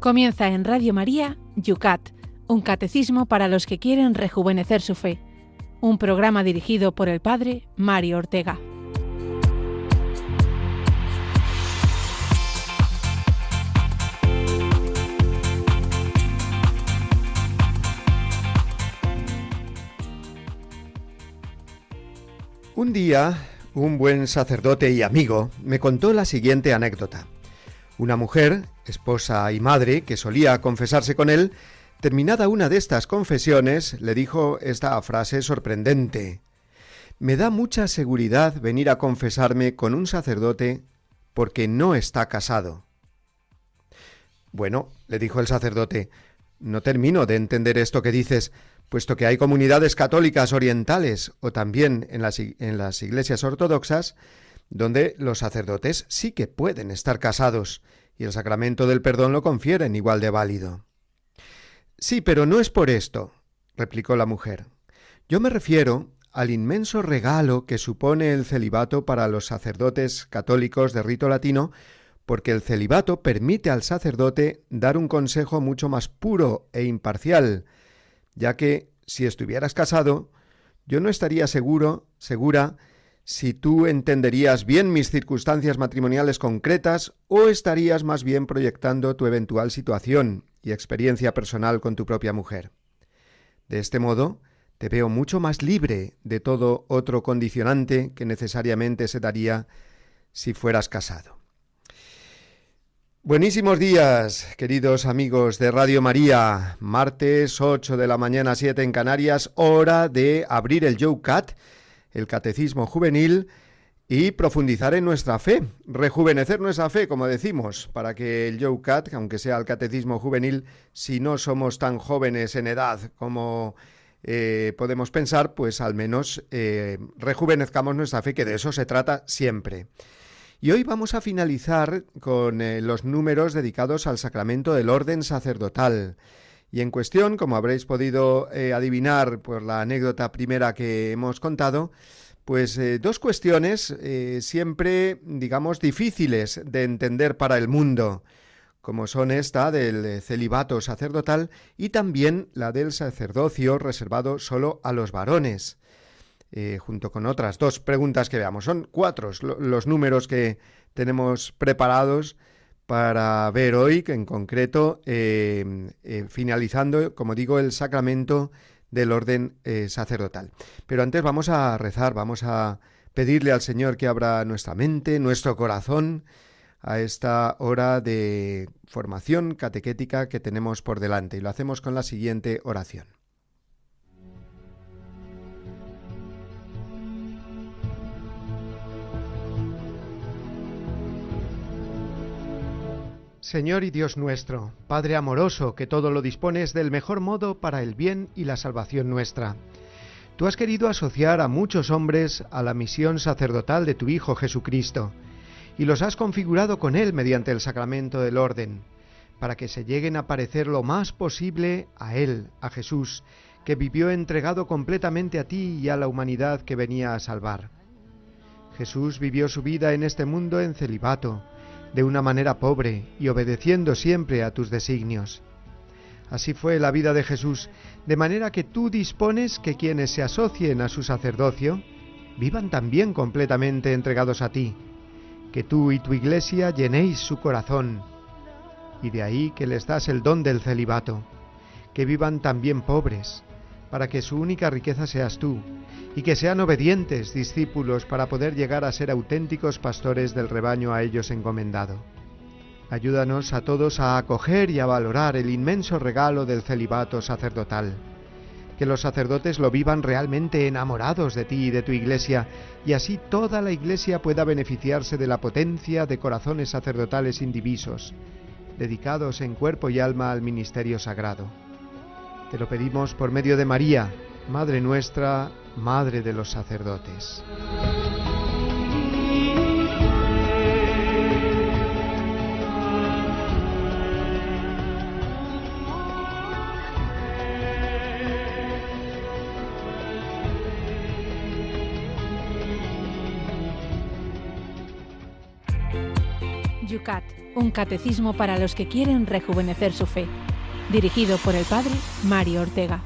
Comienza en Radio María, Yucat, un catecismo para los que quieren rejuvenecer su fe. Un programa dirigido por el Padre Mario Ortega. Un día, un buen sacerdote y amigo me contó la siguiente anécdota. Una mujer, esposa y madre, que solía confesarse con él, terminada una de estas confesiones, le dijo esta frase sorprendente: «Me da mucha seguridad venir a confesarme con un sacerdote porque no está casado». «Bueno», le dijo el sacerdote, «no termino de entender esto que dices, puesto que hay comunidades católicas orientales o también en las iglesias ortodoxas donde los sacerdotes sí que pueden estar casados y el sacramento del perdón lo confieren igual de válido». «Sí, pero no es por esto», replicó la mujer. «Yo me refiero al inmenso regalo que supone el celibato para los sacerdotes católicos de rito latino, porque el celibato permite al sacerdote dar un consejo mucho más puro e imparcial, ya que si estuvieras casado, yo no estaría segura si tú entenderías bien mis circunstancias matrimoniales concretas o estarías más bien proyectando tu eventual situación y experiencia personal con tu propia mujer. De este modo, te veo mucho más libre de todo otro condicionante que necesariamente se daría si fueras casado». Buenísimos días, queridos amigos de Radio María. Martes, 8 de la mañana, 7 en Canarias, hora de abrir el Yucat, el Catecismo Juvenil, y profundizar en nuestra fe, rejuvenecer nuestra fe, como decimos, para que el Yucat, aunque sea el Catecismo Juvenil, si no somos tan jóvenes en edad como podemos pensar, pues al menos rejuvenezcamos nuestra fe, que de eso se trata siempre. Y hoy vamos a finalizar con los números dedicados al sacramento del orden sacerdotal. Y en cuestión, como habréis podido adivinar por la anécdota primera que hemos contado, pues dos cuestiones siempre, digamos, difíciles de entender para el mundo, como son esta del celibato sacerdotal y también la del sacerdocio reservado solo a los varones. Junto con otras dos preguntas que veamos. Son 4 los números que tenemos preparados para ver hoy, que en concreto, finalizando, como digo, el sacramento del orden sacerdotal. Pero antes vamos a rezar, vamos a pedirle al Señor que abra nuestra mente, nuestro corazón, a esta hora de formación catequética que tenemos por delante. Y lo hacemos con la siguiente oración. Señor y Dios nuestro, Padre amoroso, que todo lo dispones del mejor modo para el bien y la salvación nuestra. Tú has querido asociar a muchos hombres a la misión sacerdotal de tu Hijo Jesucristo, y los has configurado con Él mediante el sacramento del orden, para que se lleguen a parecer lo más posible a Él, a Jesús, que vivió entregado completamente a ti y a la humanidad que venía a salvar. Jesús vivió su vida en este mundo en celibato, de una manera pobre y obedeciendo siempre a tus designios. Así fue la vida de Jesús, de manera que tú dispones que quienes se asocien a su sacerdocio vivan también completamente entregados a ti, que tú y tu Iglesia llenéis su corazón, y de ahí que les das el don del celibato, que vivan también pobres, para que su única riqueza seas tú, y que sean obedientes discípulos para poder llegar a ser auténticos pastores del rebaño a ellos encomendado. Ayúdanos a todos a acoger y a valorar el inmenso regalo del celibato sacerdotal. Que los sacerdotes lo vivan realmente enamorados de ti y de tu Iglesia, y así toda la Iglesia pueda beneficiarse de la potencia de corazones sacerdotales indivisos, dedicados en cuerpo y alma al ministerio sagrado. Te lo pedimos por medio de María, Madre nuestra, Madre de los sacerdotes. Yucat, un catecismo para los que quieren rejuvenecer su fe. Dirigido por el Padre Mario Ortega.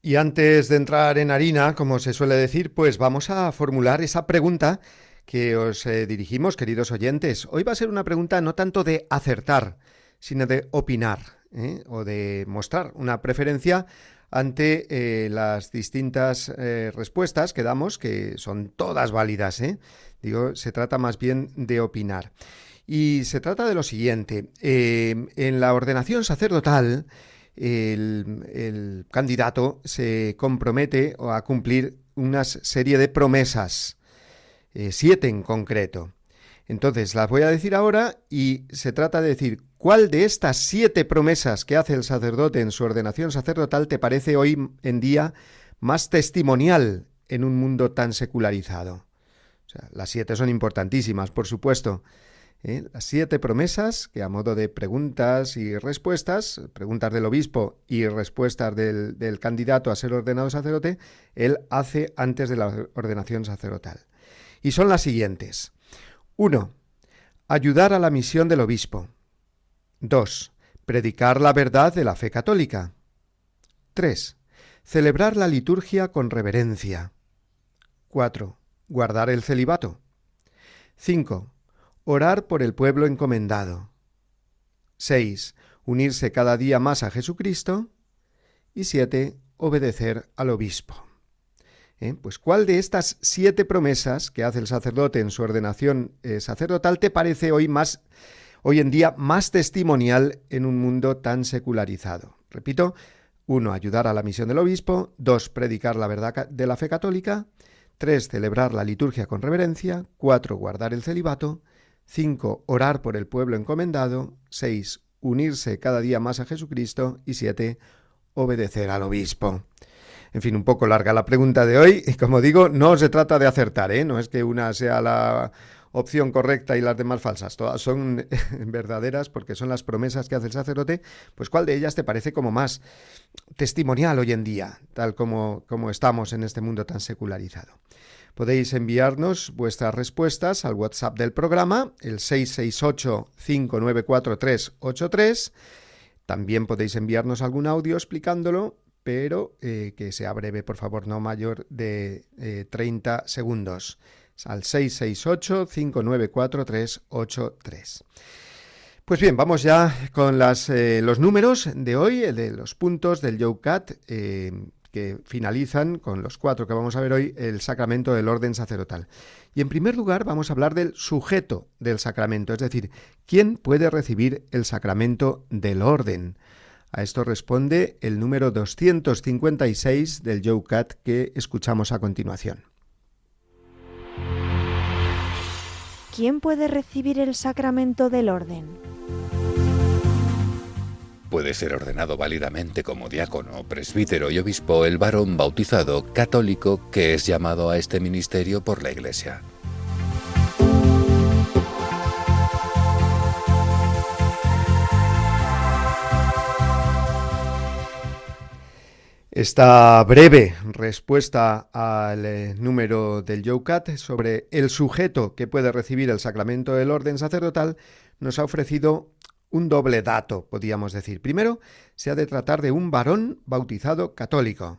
Y antes de entrar en harina, como se suele decir, pues vamos a formular esa pregunta que os dirigimos, queridos oyentes. Hoy va a ser una pregunta no tanto de acertar, sino de opinar, o de mostrar una preferencia ante las distintas respuestas que damos, que son todas válidas, Digo, se trata más bien de opinar. Y se trata de lo siguiente. En la ordenación sacerdotal, el candidato se compromete a cumplir una serie de promesas, 7 en concreto. Entonces, las voy a decir ahora y se trata de decir cuál de estas 7 promesas que hace el sacerdote en su ordenación sacerdotal te parece hoy en día más testimonial en un mundo tan secularizado. O sea, las 7 son importantísimas, por supuesto. Las 7 promesas que, a modo de preguntas y respuestas, preguntas del obispo y respuestas del candidato a ser ordenado sacerdote, él hace antes de la ordenación sacerdotal. Y son las siguientes. 1. Ayudar a la misión del obispo. 2. Predicar la verdad de la fe católica. 3. Celebrar la liturgia con reverencia. 4. Guardar el celibato. 5. Orar por el pueblo encomendado. 6. Unirse cada día más a Jesucristo. Y 7. Obedecer al obispo. Pues ¿cuál de estas 7 promesas que hace el sacerdote en su ordenación sacerdotal te parece hoy en día más testimonial en un mundo tan secularizado? Repito, 1. Ayudar a la misión del obispo. 2. Predicar la verdad de la fe católica. 3. Celebrar la liturgia con reverencia. 4. Guardar el celibato. 5. Orar por el pueblo encomendado. 6. Unirse cada día más a Jesucristo. Y 7. Obedecer al obispo. En fin, un poco larga la pregunta de hoy, y como digo, no se trata de acertar, no es que una sea la opción correcta y las demás falsas, todas son verdaderas porque son las promesas que hace el sacerdote. Pues ¿cuál de ellas te parece como más testimonial hoy en día, tal como estamos en este mundo tan secularizado? Podéis enviarnos vuestras respuestas al WhatsApp del programa, el 668-594-383. También podéis enviarnos algún audio explicándolo, pero que sea breve, por favor, no mayor de 30 segundos. Al 668-594-383. Pues bien, vamos ya con los números de hoy, de los puntos del Yucat, que finalizan con los 4 que vamos a ver hoy, el sacramento del orden sacerdotal. Y en primer lugar vamos a hablar del sujeto del sacramento, es decir, ¿quién puede recibir el sacramento del orden? A esto responde el número 256 del Yucat que escuchamos a continuación. ¿Quién puede recibir el sacramento del orden? Puede ser ordenado válidamente como diácono, presbítero y obispo el varón bautizado católico que es llamado a este ministerio por la Iglesia. Esta breve respuesta al número del Yucat sobre el sujeto que puede recibir el sacramento del orden sacerdotal nos ha ofrecido un doble dato, podríamos decir. Primero, se ha de tratar de un varón bautizado católico.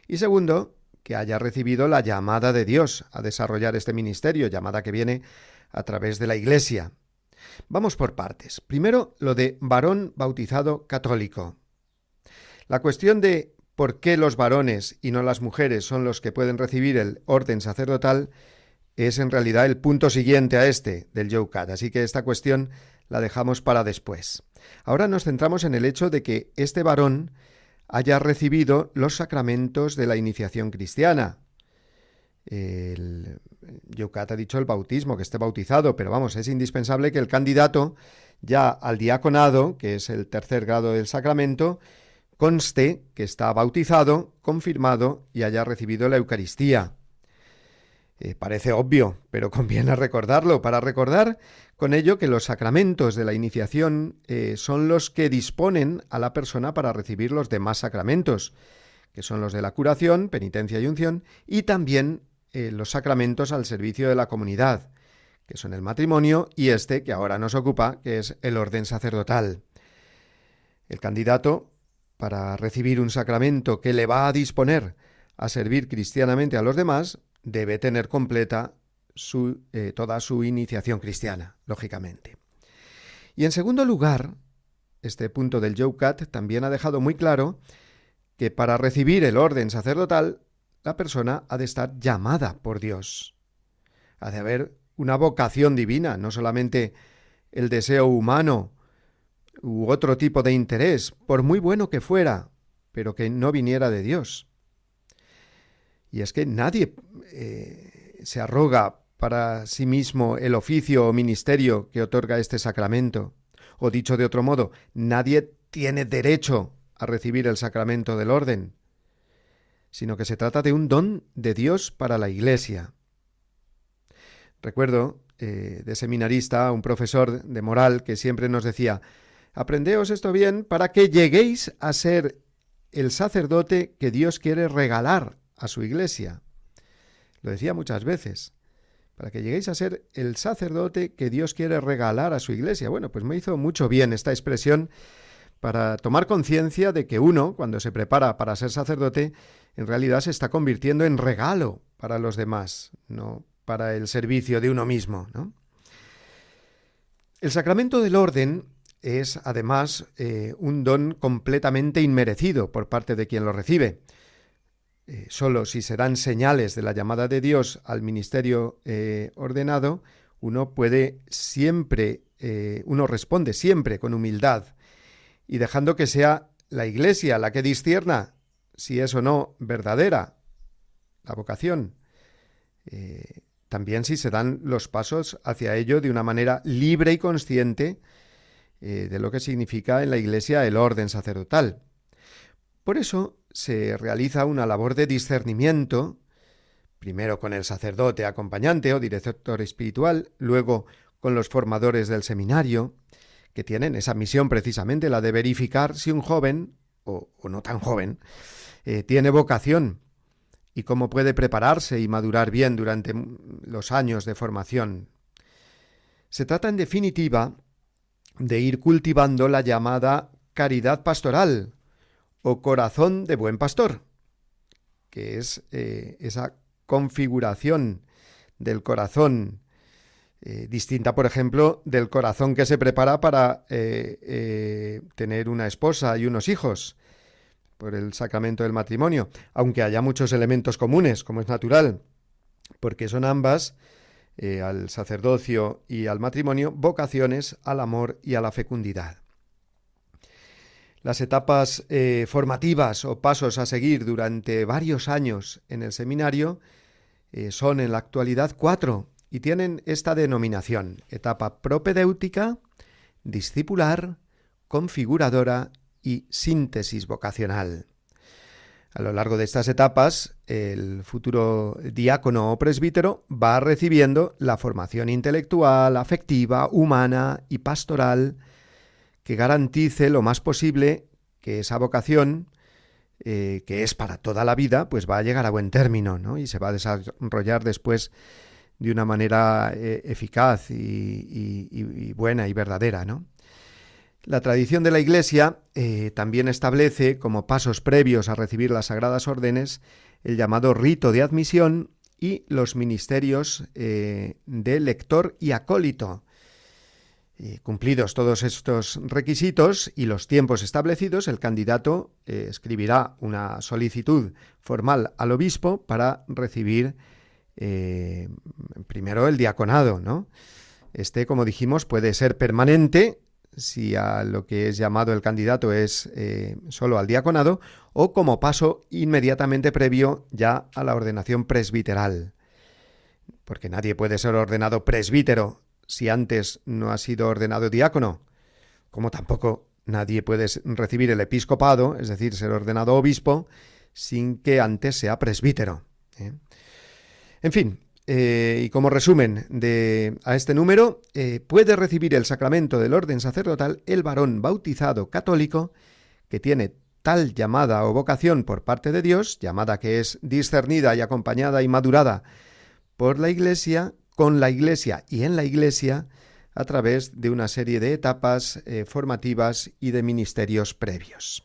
Y segundo, que haya recibido la llamada de Dios a desarrollar este ministerio, llamada que viene a través de la Iglesia. Vamos por partes. Primero, lo de varón bautizado católico. La cuestión de ¿por qué los varones y no las mujeres son los que pueden recibir el orden sacerdotal? Es en realidad el punto siguiente a este del Yucat, así que esta cuestión la dejamos para después. Ahora nos centramos en el hecho de que este varón haya recibido los sacramentos de la iniciación cristiana. El Yucat ha dicho el bautismo, que esté bautizado, pero vamos, es indispensable que el candidato ya al diaconado, que es el tercer grado del sacramento, conste que está bautizado, confirmado y haya recibido la Eucaristía. Parece obvio, pero conviene recordarlo, para recordar con ello que los sacramentos de la iniciación son los que disponen a la persona para recibir los demás sacramentos, que son los de la curación, penitencia y unción, y también los sacramentos al servicio de la comunidad, que son el matrimonio y este que ahora nos ocupa, que es el orden sacerdotal. El candidato, para recibir un sacramento que le va a disponer a servir cristianamente a los demás, debe tener completa toda su iniciación cristiana, lógicamente. Y en segundo lugar, este punto del Youcat también ha dejado muy claro que para recibir el orden sacerdotal, la persona ha de estar llamada por Dios. Ha de haber una vocación divina, no solamente el deseo humano u otro tipo de interés, por muy bueno que fuera, pero que no viniera de Dios. Y es que nadie se arroga para sí mismo el oficio o ministerio que otorga este sacramento. O dicho de otro modo, nadie tiene derecho a recibir el sacramento del orden, sino que se trata de un don de Dios para la Iglesia. Recuerdo de seminarista, un profesor de moral que siempre nos decía: aprendeos esto bien para que lleguéis a ser el sacerdote que Dios quiere regalar a su Iglesia. Lo decía muchas veces, para que lleguéis a ser el sacerdote que Dios quiere regalar a su Iglesia. Bueno, pues me hizo mucho bien esta expresión para tomar conciencia de que uno, cuando se prepara para ser sacerdote, en realidad se está convirtiendo en regalo para los demás, no para el servicio de uno mismo, ¿no? El sacramento del orden es, además, un don completamente inmerecido por parte de quien lo recibe. Solo si se dan señales de la llamada de Dios al ministerio ordenado, uno responde siempre con humildad y dejando que sea la Iglesia la que discierna si es o no verdadera la vocación. También si se dan los pasos hacia ello de una manera libre y consciente de lo que significa en la Iglesia el orden sacerdotal. Por eso se realiza una labor de discernimiento, primero con el sacerdote acompañante o director espiritual, luego con los formadores del seminario, que tienen esa misión precisamente, la de verificar si un joven, o no tan joven, tiene vocación y cómo puede prepararse y madurar bien durante los años de formación. Se trata, en definitiva, de ir cultivando la llamada caridad pastoral, o corazón de buen pastor, que es esa configuración del corazón, distinta, por ejemplo, del corazón que se prepara para tener una esposa y unos hijos, por el sacramento del matrimonio, aunque haya muchos elementos comunes, como es natural, porque son ambas, al sacerdocio y al matrimonio, vocaciones al amor y a la fecundidad. Las etapas formativas o pasos a seguir durante varios años en el seminario son en la actualidad 4 y tienen esta denominación: etapa propedéutica, discipular, configuradora y síntesis vocacional. A lo largo de estas etapas, el futuro diácono o presbítero va recibiendo la formación intelectual, afectiva, humana y pastoral que garantice lo más posible que esa vocación, que es para toda la vida, pues va a llegar a buen término, ¿no? Y se va a desarrollar después de una manera eficaz y buena y verdadera, ¿no? La tradición de la Iglesia también establece como pasos previos a recibir las sagradas órdenes el llamado rito de admisión y los ministerios de lector y acólito. Cumplidos todos estos requisitos y los tiempos establecidos, el candidato escribirá una solicitud formal al obispo para recibir primero el diaconado, ¿no? Este, como dijimos, puede ser permanente si a lo que es llamado el candidato es solo al diaconado, o como paso inmediatamente previo ya a la ordenación presbiteral, porque nadie puede ser ordenado presbítero si antes no ha sido ordenado diácono, como tampoco nadie puede recibir el episcopado, es decir, ser ordenado obispo, sin que antes sea presbítero. En fin, y como resumen a este número, puede recibir el sacramento del orden sacerdotal el varón bautizado católico que tiene tal llamada o vocación por parte de Dios, llamada que es discernida y acompañada y madurada por la Iglesia, con la Iglesia y en la Iglesia, a través de una serie de etapas formativas y de ministerios previos.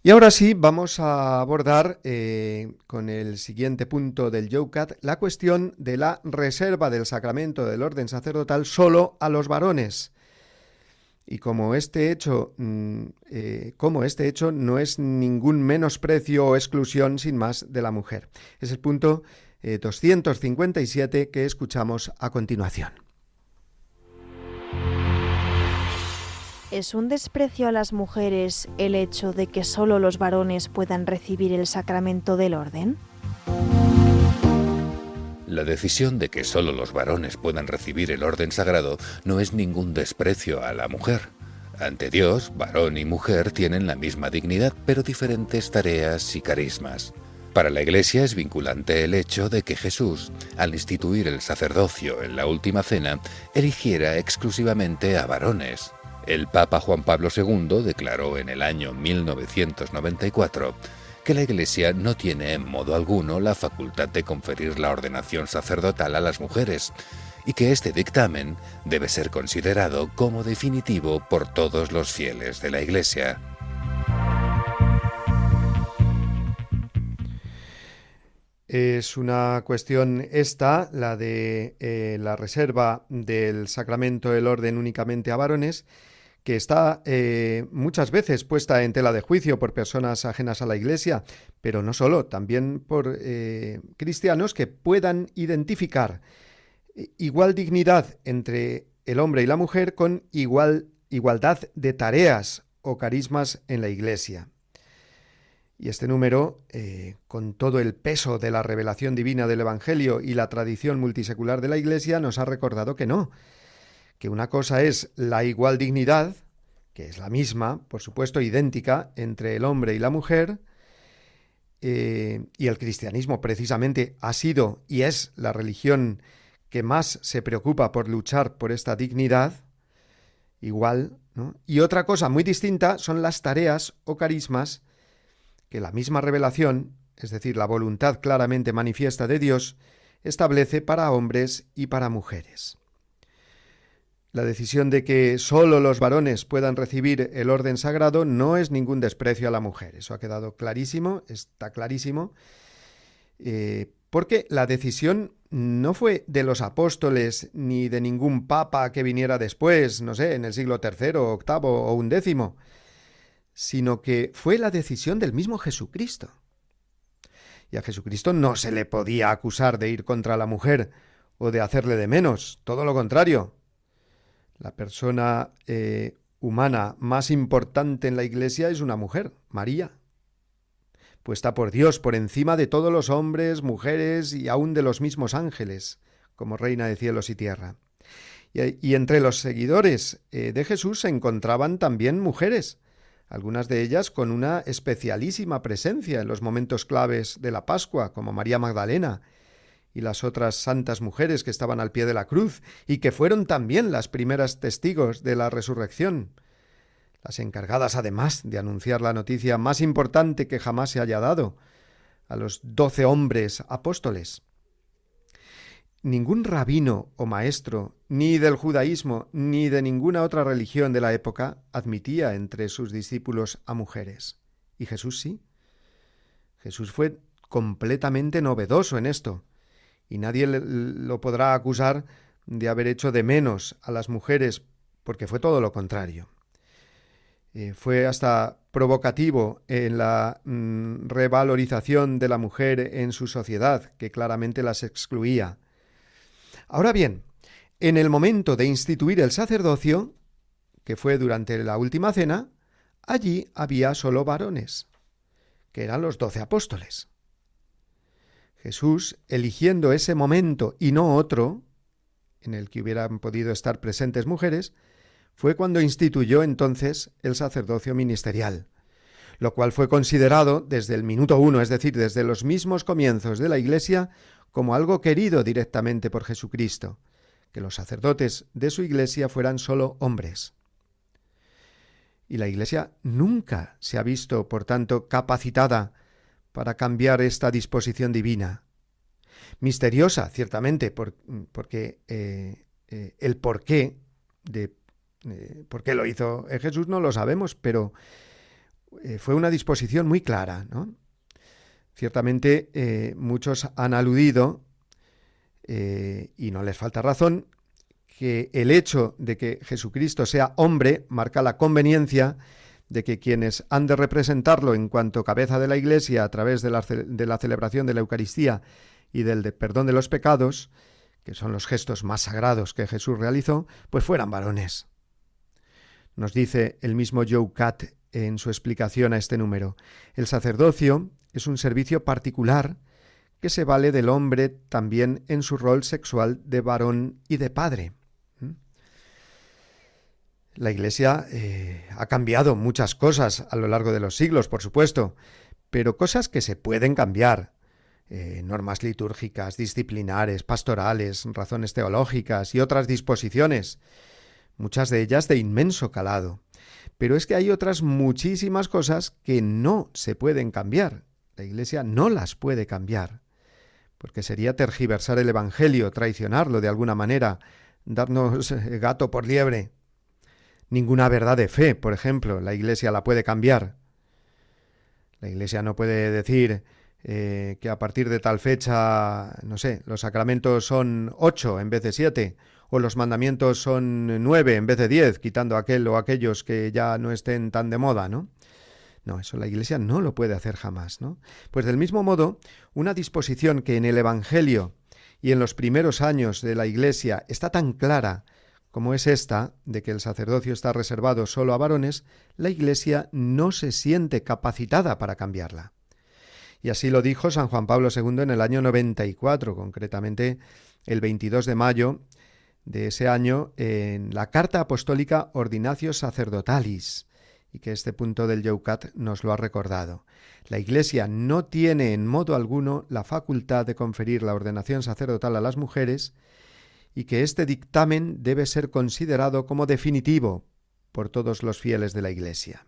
Y ahora sí, vamos a abordar con el siguiente punto del YOUCAT la cuestión de la reserva del sacramento del orden sacerdotal solo a los varones. Y como este hecho no es ningún menosprecio o exclusión sin más de la mujer. Es el punto 257 que escuchamos a continuación. ¿Es un desprecio a las mujeres el hecho de que solo los varones puedan recibir el sacramento del orden? La decisión de que solo los varones puedan recibir el orden sagrado no es ningún desprecio a la mujer. Ante Dios, varón y mujer tienen la misma dignidad, pero diferentes tareas y carismas. Para la Iglesia es vinculante el hecho de que Jesús, al instituir el sacerdocio en la Última Cena, eligiera exclusivamente a varones. El Papa Juan Pablo II declaró en el año 1994 que la Iglesia no tiene en modo alguno la facultad de conferir la ordenación sacerdotal a las mujeres y que este dictamen debe ser considerado como definitivo por todos los fieles de la Iglesia. Es una cuestión esta, la de la reserva del sacramento del orden únicamente a varones, que está muchas veces puesta en tela de juicio por personas ajenas a la Iglesia, pero no solo, también por cristianos que puedan identificar igual dignidad entre el hombre y la mujer con igualdad de tareas o carismas en la Iglesia. Y este número, con todo el peso de la revelación divina del Evangelio y la tradición multisecular de la Iglesia, nos ha recordado que no, que una cosa es la igual dignidad, que es la misma, por supuesto, idéntica, entre el hombre y la mujer, y el cristianismo precisamente ha sido y es la religión que más se preocupa por luchar por esta dignidad, igual, ¿no? Y otra cosa muy distinta son las tareas o carismas que la misma revelación, es decir, la voluntad claramente manifiesta de Dios, establece para hombres y para mujeres. La decisión de que solo los varones puedan recibir el orden sagrado no es ningún desprecio a la mujer. Eso ha quedado clarísimo, está clarísimo, porque la decisión no fue de los apóstoles ni de ningún papa que viniera después, no sé, en el siglo III, VIII o XI, sino que fue la decisión del mismo Jesucristo. Y a Jesucristo no se le podía acusar de ir contra la mujer o de hacerle de menos, todo lo contrario. La persona humana más importante en la Iglesia es una mujer, María, puesta por Dios por encima de todos los hombres, mujeres y aún de los mismos ángeles, como reina de cielos y tierra. Y entre los seguidores de Jesús se encontraban también mujeres, algunas de ellas con una especialísima presencia en los momentos claves de la Pascua, como María Magdalena, y las otras santas mujeres que estaban al pie de la cruz y que fueron también las primeras testigos de la resurrección, las encargadas además de anunciar la noticia más importante que jamás se haya dado a los 12 hombres apóstoles. Ningún rabino o maestro, ni del judaísmo ni de ninguna otra religión de la época, admitía entre sus discípulos a mujeres. Y Jesús sí. Jesús fue completamente novedoso en esto. Y nadie lo podrá acusar de haber hecho de menos a las mujeres, porque fue todo lo contrario. Fue hasta provocativo en la revalorización de la mujer en su sociedad, que claramente las excluía. Ahora bien, en el momento de instituir el sacerdocio, que fue durante la Última Cena, allí había solo varones, que eran los 12 apóstoles. Jesús, eligiendo ese momento y no otro, en el que hubieran podido estar presentes mujeres, fue cuando instituyó entonces el sacerdocio ministerial, lo cual fue considerado desde el minuto 1, es decir, desde los mismos comienzos de la Iglesia, como algo querido directamente por Jesucristo, que los sacerdotes de su Iglesia fueran solo hombres. Y la Iglesia nunca se ha visto, por tanto, capacitada para cambiar esta disposición divina. Misteriosa, ciertamente, porque el porqué de por qué lo hizo Jesús no lo sabemos, pero fue una disposición muy clara, ¿no? Ciertamente muchos han aludido, y no les falta razón, que el hecho de que Jesucristo sea hombre marca la conveniencia de que quienes han de representarlo en cuanto cabeza de la Iglesia a través de la celebración de la Eucaristía y del perdón de los pecados, que son los gestos más sagrados que Jesús realizó, pues fueran varones. Nos dice el mismo Youcat en su explicación a este número: el sacerdocio es un servicio particular que se vale del hombre también en su rol sexual de varón y de padre. La Iglesia ha cambiado muchas cosas a lo largo de los siglos, por supuesto, pero cosas que se pueden cambiar. Normas litúrgicas, disciplinares, pastorales, razones teológicas y otras disposiciones, muchas de ellas de inmenso calado. Pero es que hay otras muchísimas cosas que no se pueden cambiar. La Iglesia no las puede cambiar, porque sería tergiversar el Evangelio, traicionarlo de alguna manera, darnos gato por liebre. Ninguna verdad de fe, por ejemplo, la Iglesia la puede cambiar. La Iglesia no puede decir que a partir de tal fecha, no sé, los sacramentos son 8 en vez de 7, o los mandamientos son 9 en vez de 10, quitando aquel o aquellos que ya no estén tan de moda, ¿no? No, eso la Iglesia no lo puede hacer jamás, ¿no? Pues del mismo modo, una disposición que en el Evangelio y en los primeros años de la Iglesia está tan clara como es esta, de que el sacerdocio está reservado solo a varones, la Iglesia no se siente capacitada para cambiarla. Y así lo dijo San Juan Pablo II en el año 94, concretamente el 22 de mayo de ese año, en la Carta Apostólica Ordinatio Sacerdotalis, y que este punto del Youcat nos lo ha recordado. La Iglesia no tiene en modo alguno la facultad de conferir la ordenación sacerdotal a las mujeres, y que este dictamen debe ser considerado como definitivo por todos los fieles de la Iglesia.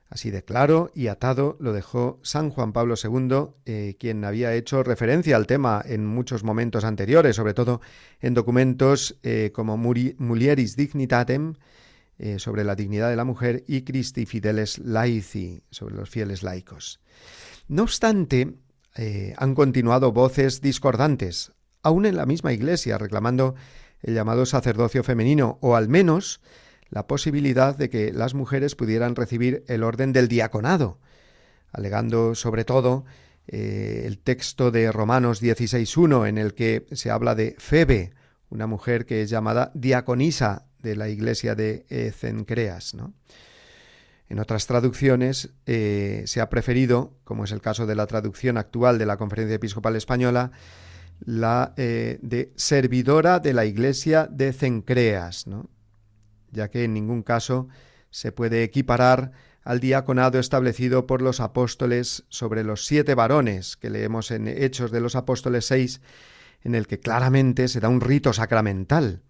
Así de claro y atado lo dejó San Juan Pablo II, quien había hecho referencia al tema en muchos momentos anteriores, sobre todo en documentos como Mulieris Dignitatem, sobre la dignidad de la mujer, y Christi Fideles Laici, sobre los fieles laicos. No obstante, han continuado voces discordantes, aún en la misma Iglesia, reclamando el llamado sacerdocio femenino, o al menos la posibilidad de que las mujeres pudieran recibir el orden del diaconado, alegando sobre todo el texto de Romanos 16:1, en el que se habla de Febe, una mujer que es llamada diaconisa de la iglesia de Cencreas, ¿no? En otras traducciones se ha preferido, como es el caso de la traducción actual de la Conferencia Episcopal Española, la de servidora de la iglesia de Cencreas, ¿no? Ya que en ningún caso se puede equiparar al diaconado establecido por los apóstoles sobre los 7 varones que leemos en Hechos de los Apóstoles 6, en el que claramente se da un rito sacramental,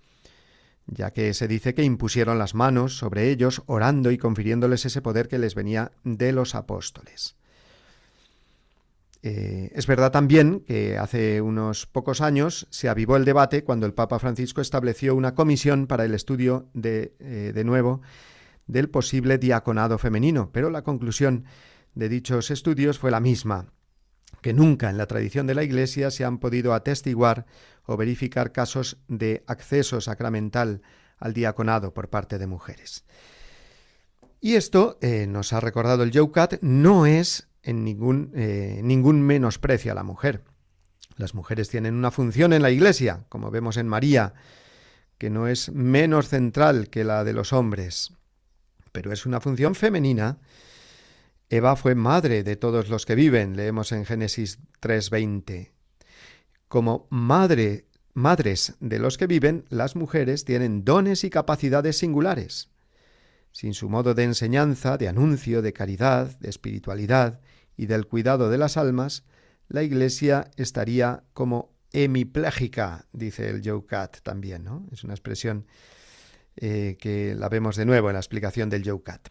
ya que se dice que impusieron las manos sobre ellos, orando y confiriéndoles ese poder que les venía de los apóstoles. Es verdad también que hace unos pocos años se avivó el debate cuando el Papa Francisco estableció una comisión para el estudio de nuevo del posible diaconado femenino, pero la conclusión de dichos estudios fue la misma, que nunca en la tradición de la Iglesia se han podido atestiguar o verificar casos de acceso sacramental al diaconado por parte de mujeres. Y esto, nos ha recordado el Youcat, no es en ningún menosprecio a la mujer. Las mujeres tienen una función en la Iglesia, como vemos en María, que no es menos central que la de los hombres, pero es una función femenina. Eva fue madre de todos los que viven, leemos en Génesis 3:20. Como madres de los que viven, las mujeres tienen dones y capacidades singulares. Sin su modo de enseñanza, de anuncio, de caridad, de espiritualidad y del cuidado de las almas, la Iglesia estaría como hemipléjica, dice el Youcat también, ¿no? Es una expresión que la vemos de nuevo en la explicación del Youcat.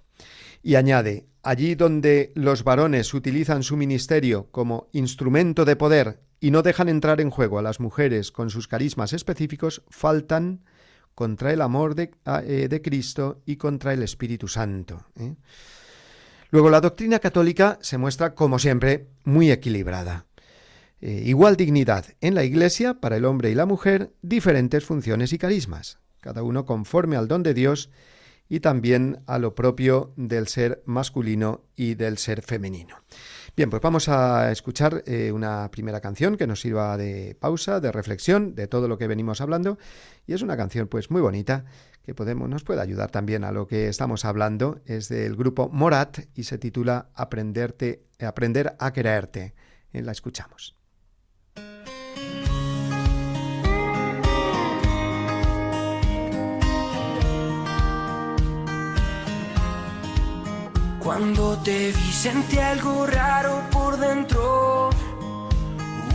Y añade, allí donde los varones utilizan su ministerio como instrumento de poder y no dejan entrar en juego a las mujeres con sus carismas específicos, faltan contra el amor de Cristo y contra el Espíritu Santo. Luego, la doctrina católica se muestra, como siempre, muy equilibrada. Igual dignidad en la Iglesia para el hombre y la mujer, diferentes funciones y carismas, cada uno conforme al don de Dios y también a lo propio del ser masculino y del ser femenino. Bien, pues vamos a escuchar una primera canción que nos sirva de pausa, de reflexión de todo lo que venimos hablando, y es una canción pues muy bonita que nos puede ayudar también a lo que estamos hablando. Es del grupo Morat y se titula Aprender a quererte. La escuchamos. Cuando te vi sentí algo raro por dentro,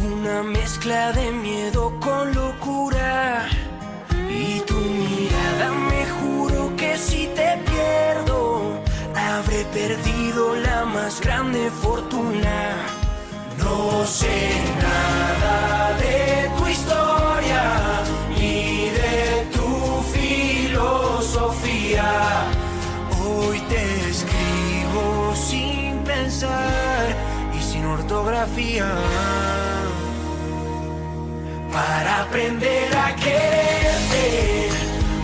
una mezcla de miedo con locura. Y tu mirada me juro que si te pierdo, habré perdido la más grande fortuna. No sé nada de tu historia ni de tu filosofía. Hoy te escribo sin pensar y sin ortografía, para aprender a quererte.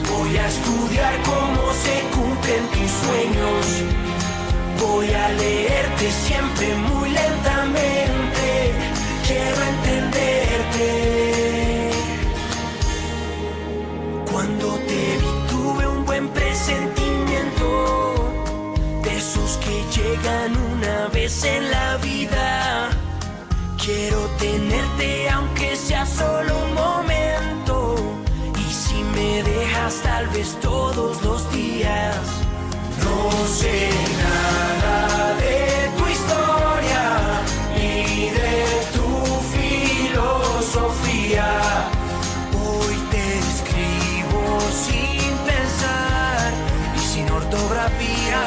Voy a estudiar cómo se cumplen tus sueños. Voy a leerte siempre muy lentamente. Quiero entenderte. Cuando te vi tuve un buen presentimiento, de esos que llegan una vez en la vida. Quiero tenerte aunque sea solo un momento, y si me dejas tal vez todos los días. No sé nada de tu historia ni de tu filosofía. Hoy te escribo sin pensar y sin ortografía,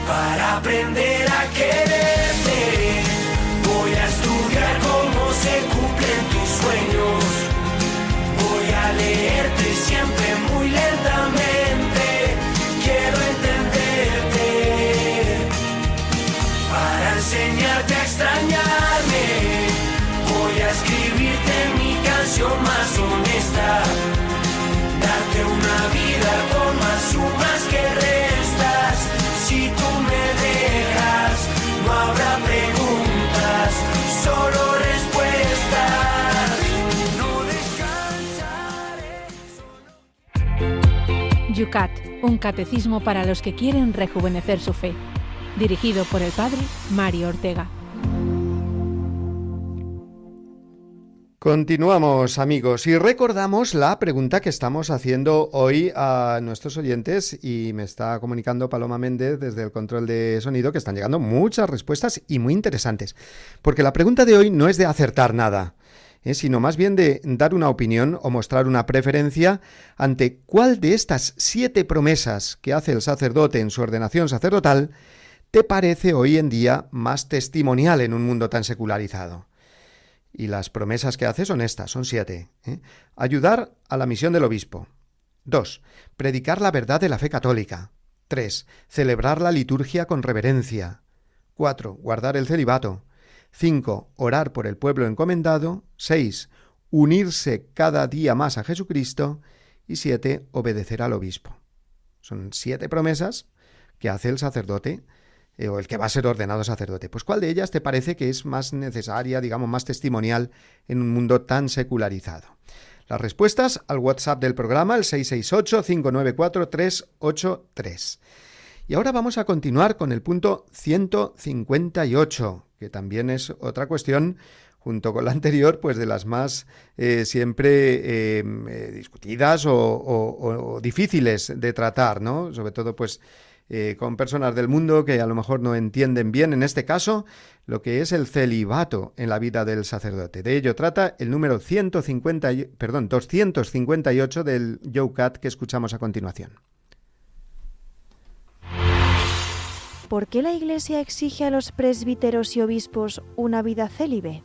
para aprender a quererte. Voy a estudiar cómo se cumplen tus sueños. Voy a leerte siempre muy lentamente. Quiero entenderte, para enseñarte a extrañarme. Voy a escribirte mi canción más honesta, darte una vida con más sumas que restas. Si tú me dejas, no habrá preguntas, solo respuestas. No descansaré. Yucat, un catecismo para los que quieren rejuvenecer su fe. Dirigido por el padre Mario Ortega. Continuamos, amigos, y recordamos la pregunta que estamos haciendo hoy a nuestros oyentes, y me está comunicando Paloma Méndez desde el control de sonido que están llegando muchas respuestas y muy interesantes, porque la pregunta de hoy no es de acertar nada, sino más bien de dar una opinión o mostrar una preferencia ante cuál de estas 7 promesas que hace el sacerdote en su ordenación sacerdotal te parece hoy en día más testimonial en un mundo tan secularizado. Y las promesas que hace son estas, son 7. Ayudar a la misión del obispo. 2. Predicar la verdad de la fe católica. 3. Celebrar la liturgia con reverencia. 4. Guardar el celibato. 5. Orar por el pueblo encomendado. 6. Unirse cada día más a Jesucristo. Y 7. Obedecer al obispo. Son 7 promesas que hace el sacerdote, o el que va a ser ordenado sacerdote. Pues ¿cuál de ellas te parece que es más necesaria, digamos, más testimonial en un mundo tan secularizado? Las respuestas al WhatsApp del programa, el 668-594-383. Y ahora vamos a continuar con el punto 158, que también es otra cuestión, junto con la anterior, pues de las más siempre discutidas o difíciles de tratar, ¿no? Sobre todo, pues, con personas del mundo que a lo mejor no entienden bien, en este caso, lo que es el celibato en la vida del sacerdote. De ello trata el número 258 del Youcat que escuchamos a continuación. ¿Por qué la Iglesia exige a los presbíteros y obispos una vida célibe?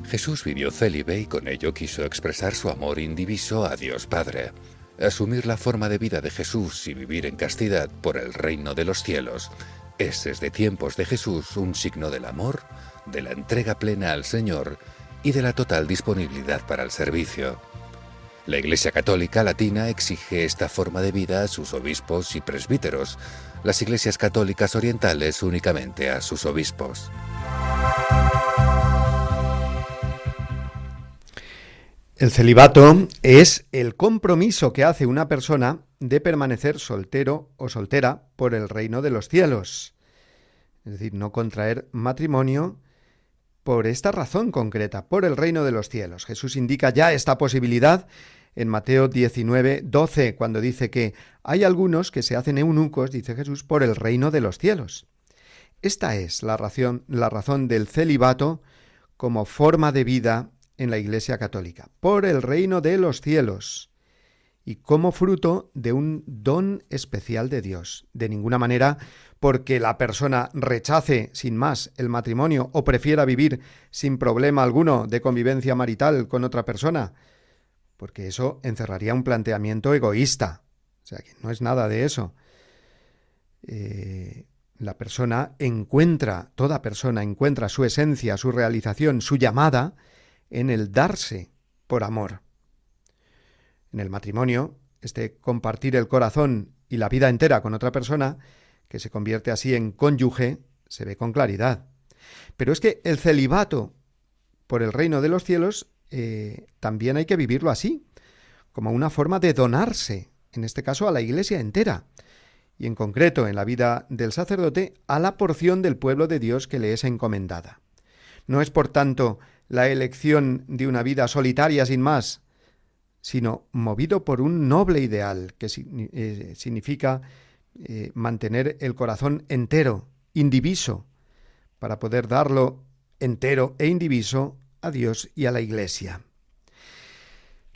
Jesús vivió célibe y con ello quiso expresar su amor indiviso a Dios Padre. Asumir la forma de vida de Jesús y vivir en castidad por el reino de los cielos es desde tiempos de Jesús un signo del amor, de la entrega plena al Señor y de la total disponibilidad para el servicio. La Iglesia Católica Latina exige esta forma de vida a sus obispos y presbíteros, las Iglesias Católicas Orientales únicamente a sus obispos. El celibato es el compromiso que hace una persona de permanecer soltero o soltera por el reino de los cielos. Es decir, no contraer matrimonio por esta razón concreta, por el reino de los cielos. Jesús indica ya esta posibilidad en Mateo 19:12, cuando dice que hay algunos que se hacen eunucos, dice Jesús, por el reino de los cielos. Esta es la razón del celibato como forma de vida en la Iglesia Católica, por el reino de los cielos y como fruto de un don especial de Dios. De ninguna manera porque la persona rechace sin más el matrimonio o prefiera vivir sin problema alguno de convivencia marital con otra persona, porque eso encerraría un planteamiento egoísta. O sea, que no es nada de eso. Toda persona encuentra su esencia, su realización, su llamada en el darse por amor. En el matrimonio, compartir el corazón y la vida entera con otra persona, que se convierte así en cónyuge, se ve con claridad. Pero es que el celibato por el reino de los cielos también hay que vivirlo así, como una forma de donarse, en este caso a la Iglesia entera, y en concreto en la vida del sacerdote a la porción del pueblo de Dios que le es encomendada. No es, por tanto, la elección de una vida solitaria sin más, sino movido por un noble ideal que significa mantener el corazón entero, indiviso, para poder darlo entero e indiviso a Dios y a la Iglesia.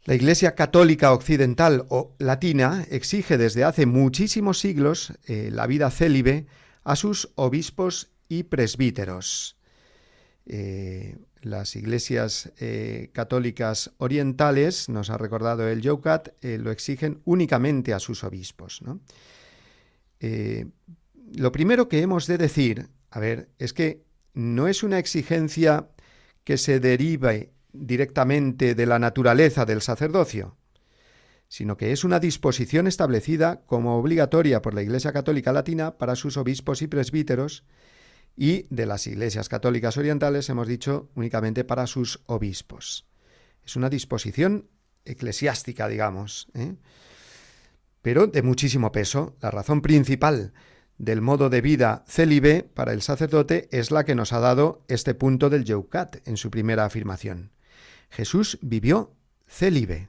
La Iglesia Católica Occidental o Latina exige desde hace muchísimos siglos la vida célibe a sus obispos y presbíteros. Las iglesias católicas orientales, nos ha recordado el Youcat, lo exigen únicamente a sus obispos, ¿no? Lo primero que hemos de decir, es que no es una exigencia que se derive directamente de la naturaleza del sacerdocio, sino que es una disposición establecida como obligatoria por la Iglesia Católica Latina para sus obispos y presbíteros, y de las iglesias católicas orientales, hemos dicho, únicamente para sus obispos. Es una disposición eclesiástica, digamos, pero de muchísimo peso. La razón principal del modo de vida célibe para el sacerdote es la que nos ha dado este punto del Youcat en su primera afirmación. Jesús vivió célibe.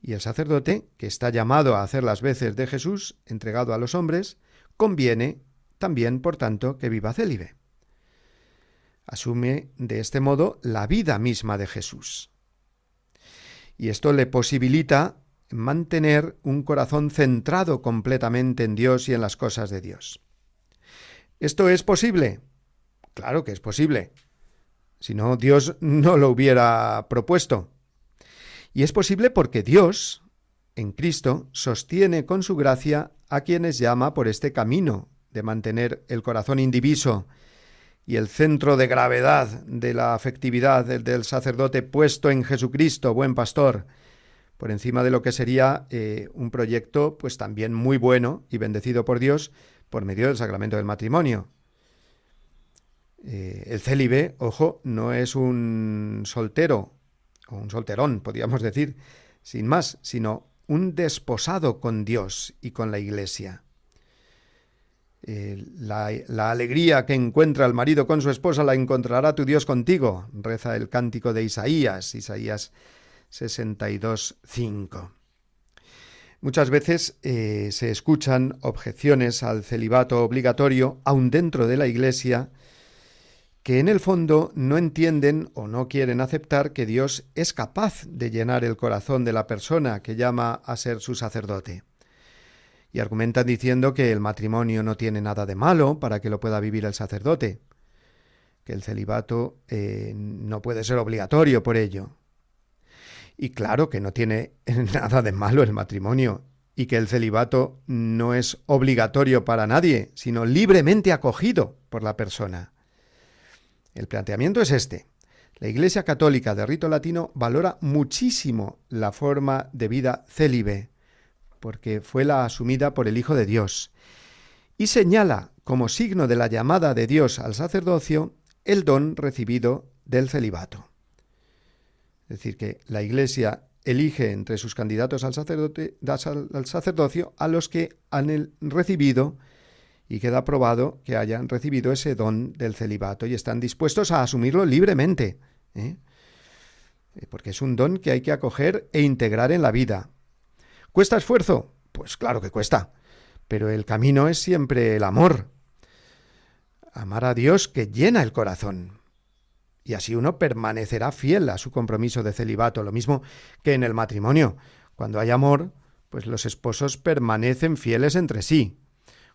Y el sacerdote, que está llamado a hacer las veces de Jesús, entregado a los hombres, conviene también, por tanto, que viva célibe. Asume de este modo la vida misma de Jesús. Y esto le posibilita mantener un corazón centrado completamente en Dios y en las cosas de Dios. ¿Esto es posible? Claro que es posible. Si no, Dios no lo hubiera propuesto. Y es posible porque Dios, en Cristo, sostiene con su gracia a quienes llama por este camino de mantener el corazón indiviso y el centro de gravedad de la afectividad del sacerdote puesto en Jesucristo, buen pastor, por encima de lo que sería un proyecto pues también muy bueno y bendecido por Dios por medio del sacramento del matrimonio. El célibe, ojo, no es un soltero o un solterón, podríamos decir, sin más, sino un desposado con Dios y con la Iglesia. La alegría que encuentra el marido con su esposa la encontrará tu Dios contigo, reza el cántico de Isaías 62:5. Muchas veces se escuchan objeciones al celibato obligatorio, aun dentro de la Iglesia, que en el fondo no entienden o no quieren aceptar que Dios es capaz de llenar el corazón de la persona que llama a ser su sacerdote. Y argumentan diciendo que el matrimonio no tiene nada de malo para que lo pueda vivir el sacerdote, que el celibato no puede ser obligatorio por ello. Y claro que no tiene nada de malo el matrimonio y que el celibato no es obligatorio para nadie, sino libremente acogido por la persona. El planteamiento es este. La Iglesia Católica de rito latino valora muchísimo la forma de vida célibe, porque fue la asumida por el Hijo de Dios, y señala como signo de la llamada de Dios al sacerdocio el don recibido del celibato. Es decir, que la Iglesia elige entre sus candidatos al sacerdocio a los que han recibido y queda probado que hayan recibido ese don del celibato y están dispuestos a asumirlo libremente, porque es un don que hay que acoger e integrar en la vida. ¿Cuesta esfuerzo? Pues claro que cuesta, pero el camino es siempre el amor. Amar a Dios que llena el corazón. Y así uno permanecerá fiel a su compromiso de celibato, lo mismo que en el matrimonio. Cuando hay amor, pues los esposos permanecen fieles entre sí.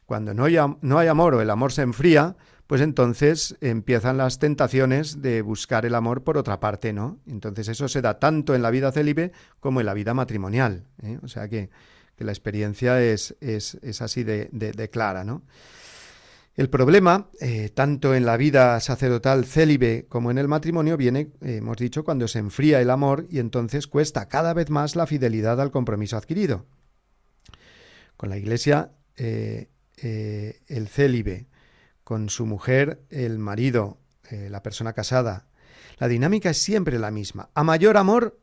Cuando no hay amor o el amor se enfría, pues entonces empiezan las tentaciones de buscar el amor por otra parte, ¿no? Entonces eso se da tanto en la vida célibe como en la vida matrimonial, ¿eh? O sea que la experiencia es así de clara, ¿no? El problema, tanto en la vida sacerdotal célibe como en el matrimonio, viene, hemos dicho, cuando se enfría el amor y entonces cuesta cada vez más la fidelidad al compromiso adquirido. Con la Iglesia, el célibe, con su mujer, el marido, la persona casada, la dinámica es siempre la misma. A mayor amor,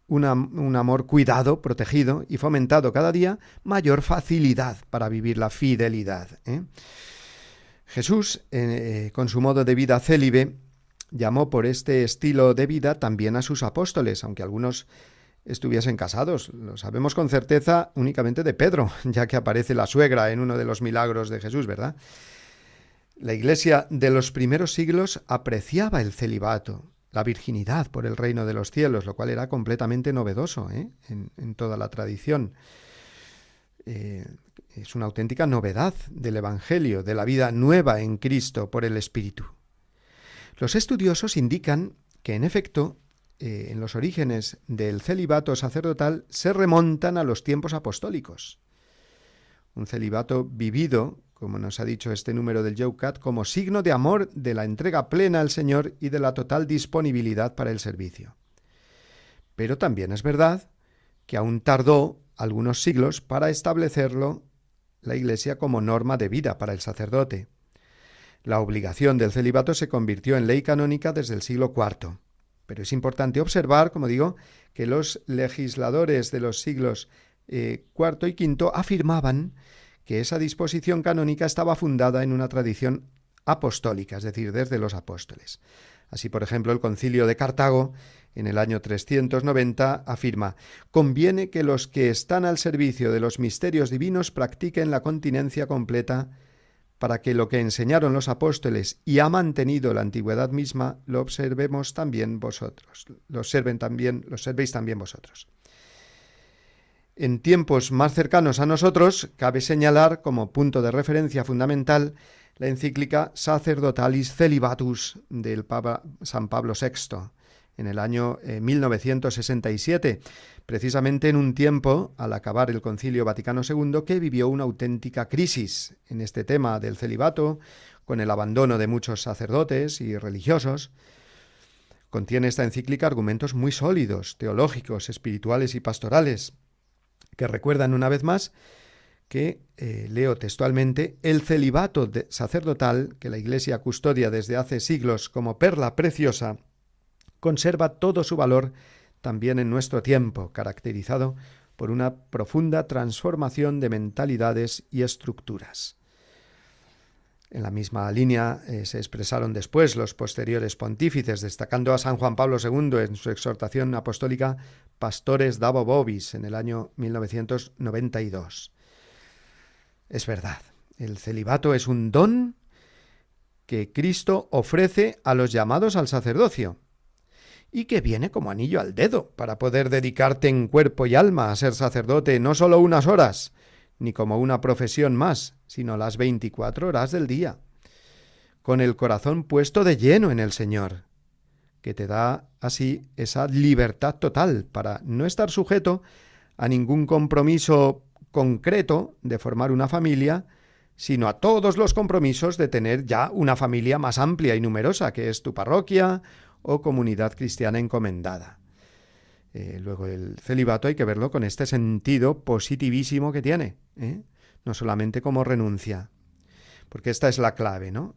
un amor cuidado, protegido y fomentado cada día, mayor facilidad para vivir la fidelidad, ¿eh? Jesús, con su modo de vida célibe, llamó por este estilo de vida también a sus apóstoles, aunque algunos estuviesen casados. Lo sabemos con certeza únicamente de Pedro, ya que aparece la suegra en uno de los milagros de Jesús, ¿verdad? La Iglesia de los primeros siglos apreciaba el celibato, la virginidad por el reino de los cielos, lo cual era completamente novedoso, en toda la tradición. Es una auténtica novedad del Evangelio, de la vida nueva en Cristo por el Espíritu. Los estudiosos indican que, en efecto, en los orígenes del celibato sacerdotal se remontan a los tiempos apostólicos. Un celibato vivido, como nos ha dicho este número del Yucat, como signo de amor, de la entrega plena al Señor y de la total disponibilidad para el servicio. Pero también es verdad que aún tardó algunos siglos para establecerlo la Iglesia como norma de vida para el sacerdote. La obligación del celibato se convirtió en ley canónica desde el siglo IV. Pero es importante observar, como digo, que los legisladores de los siglos IV y V afirmaban que esa disposición canónica estaba fundada en una tradición apostólica, es decir, desde los apóstoles. Así, por ejemplo, el Concilio de Cartago, en el año 390, afirma: «Conviene que los que están al servicio de los misterios divinos practiquen la continencia completa, para que lo que enseñaron los apóstoles y ha mantenido la antigüedad misma, lo observemos también vosotros, lo observéis también vosotros». En tiempos más cercanos a nosotros, cabe señalar como punto de referencia fundamental la encíclica Sacerdotalis Celibatus del Papa San Pablo VI, en el año 1967, precisamente en un tiempo, al acabar el Concilio Vaticano II, que vivió una auténtica crisis en este tema del celibato, con el abandono de muchos sacerdotes y religiosos. Contiene esta encíclica argumentos muy sólidos, teológicos, espirituales y pastorales, que recuerdan una vez más que, leo textualmente, el celibato sacerdotal, que la Iglesia custodia desde hace siglos como perla preciosa, conserva todo su valor también en nuestro tiempo, caracterizado por una profunda transformación de mentalidades y estructuras. En la misma línea se expresaron después los posteriores pontífices, destacando a San Juan Pablo II en su exhortación apostólica Pastores Dabo Vobis en el año 1992. Es verdad, el celibato es un don que Cristo ofrece a los llamados al sacerdocio y que viene como anillo al dedo para poder dedicarte en cuerpo y alma a ser sacerdote no solo unas horas, ni como una profesión más, sino las 24 horas del día, con el corazón puesto de lleno en el Señor, que te da así esa libertad total para no estar sujeto a ningún compromiso concreto de formar una familia, sino a todos los compromisos de tener ya una familia más amplia y numerosa, que es tu parroquia o comunidad cristiana encomendada. Luego el celibato hay que verlo con este sentido positivísimo que tiene, no solamente como renuncia, porque esta es la clave, ¿no?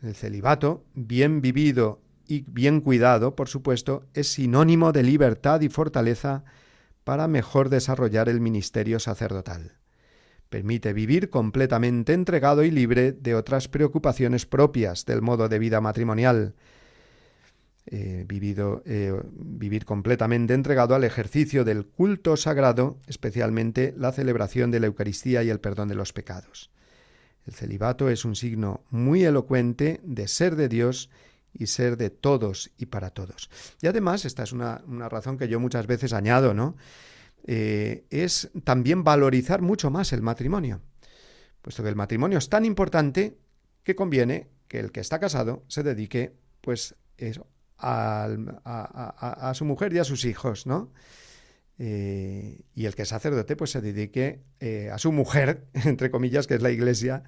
El celibato, bien vivido y bien cuidado, por supuesto, es sinónimo de libertad y fortaleza para mejor desarrollar el ministerio sacerdotal. Permite vivir completamente entregado y libre de otras preocupaciones propias del modo de vida matrimonial, vivir completamente entregado al ejercicio del culto sagrado, especialmente la celebración de la Eucaristía y el perdón de los pecados. El celibato es un signo muy elocuente de ser de Dios y ser de todos y para todos. Y además, esta es una razón que yo muchas veces añado, ¿no? Es también valorizar mucho más el matrimonio, puesto que el matrimonio es tan importante que conviene que el que está casado se dedique, pues, a su mujer y a sus hijos, ¿no? Y el que es sacerdote, pues se dedique a su mujer, entre comillas, que es la Iglesia,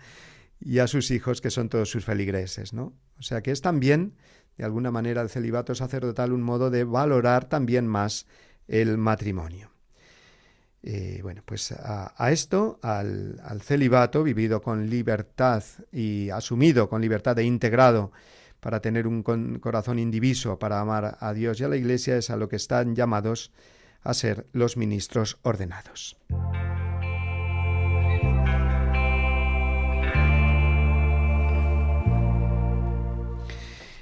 y a sus hijos, que son todos sus feligreses, ¿no? O sea que es también, de alguna manera, el celibato sacerdotal un modo de valorar también más el matrimonio. Bueno, pues a esto, al celibato, vivido con libertad y asumido con libertad e integrado para tener un corazón indiviso, para amar a Dios y a la Iglesia, es a lo que están llamados a ser los ministros ordenados.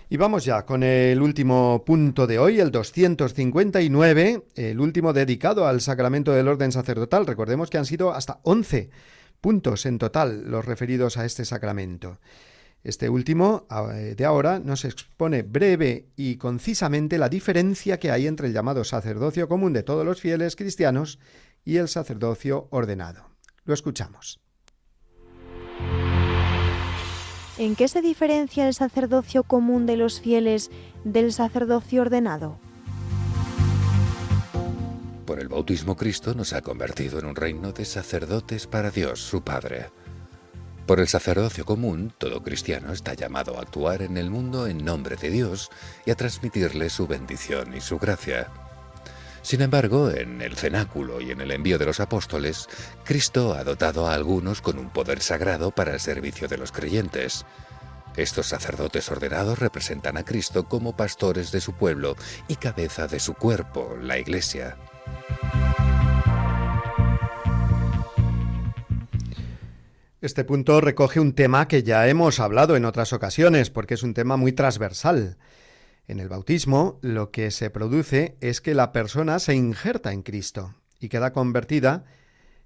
Y vamos ya con el último punto de hoy, el 259, el último dedicado al sacramento del orden sacerdotal. Recordemos que han sido hasta 11 puntos en total los referidos a este sacramento. Este último, de ahora, nos expone breve y concisamente la diferencia que hay entre el llamado sacerdocio común de todos los fieles cristianos y el sacerdocio ordenado. Lo escuchamos. ¿En qué se diferencia el sacerdocio común de los fieles del sacerdocio ordenado? Por el bautismo, Cristo nos ha convertido en un reino de sacerdotes para Dios, su Padre. Por el sacerdocio común, todo cristiano está llamado a actuar en el mundo en nombre de Dios y a transmitirle su bendición y su gracia. Sin embargo, en el cenáculo y en el envío de los apóstoles, Cristo ha dotado a algunos con un poder sagrado para el servicio de los creyentes. Estos sacerdotes ordenados representan a Cristo como pastores de su pueblo y cabeza de su cuerpo, la Iglesia. Este punto recoge un tema que ya hemos hablado en otras ocasiones, porque es un tema muy transversal. En el bautismo, lo que se produce es que la persona se injerta en Cristo y queda convertida